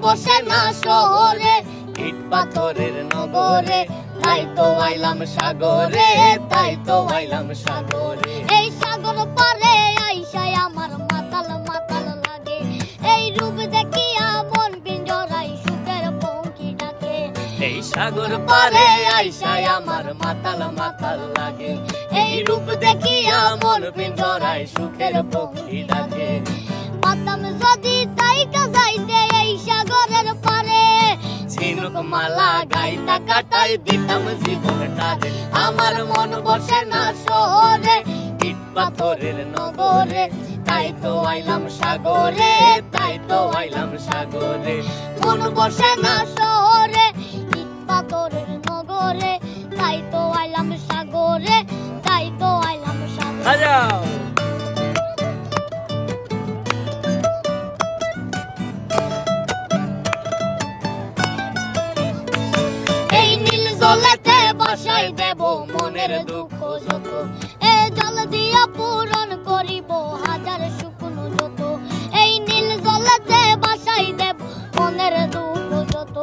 বসে না শহরে, ইট পাথরের নগরে, তাই তো আইলাম সাগরে, তাই তো আইলাম সাগরে। এই সাগর পারে আইসায় আমার মাতাল মাতাল লাগে, এই রূপ দেখিয়া মন পিঞ্জরায় সুখের পঙ্খী ডাকে। এই সাগর পারে আইসায় আমার মাতাল মাতাল লাগে, এই রূপ দেখিয়া মন পিঞ্জরায় সুখের পঙ্খী ডাকে। পাতাম যদি তাইকা যাইতে এই সাগরের পারে, ঝিনুক মালা গাইতা কাটাই দিতাম জীবনটারে। আমার মন বসে না শহরে, ইট পাথরের নগরে, তাই তো আইলাম সাগরে, তাই তো আইলাম সাগরে। মন বসে না শহরে, ইট পাথরের নগরে, তাই তো আইলাম সাগরে, তাই তো আইলাম সাগরে। এই নীল জলেতে বাসাই দেব মনের দুঃখ যত, এ জল দিয়া পূরণ করিব হাজার শুকনো যত। এই নীল জলেতে বাসাই দেব মনের দুঃখ যত,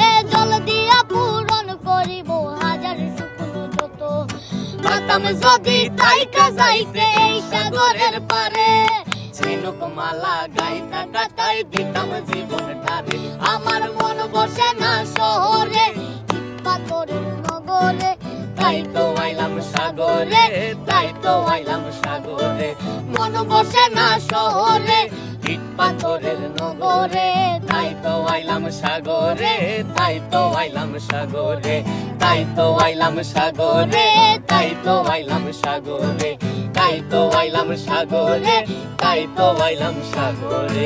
এ জল দিয়া পূরণ করিব হাজার শুকনো যত। পাতাম যদি তাইকা যাইতে এই সাগরের পারে, ঝিনুক মালা গাইতা কাটাই দিতাম জীবনটারে। আমার মন বসে না শহরে, পাথরের নগরে, তাই তো আইলাম সাগরে, তাই তো আইলাম সাগরে। মন বসে না শহরে, ইট পাথরের নগরে, তাই তো আইলাম সাগরে, তাই তো আইলাম সাগরে, তাই তো আইলাম সাগরে, তাই তো আইলাম সাগরে, তাই তো আইলাম সাগরে, তাই তো আইলাম সাগরে।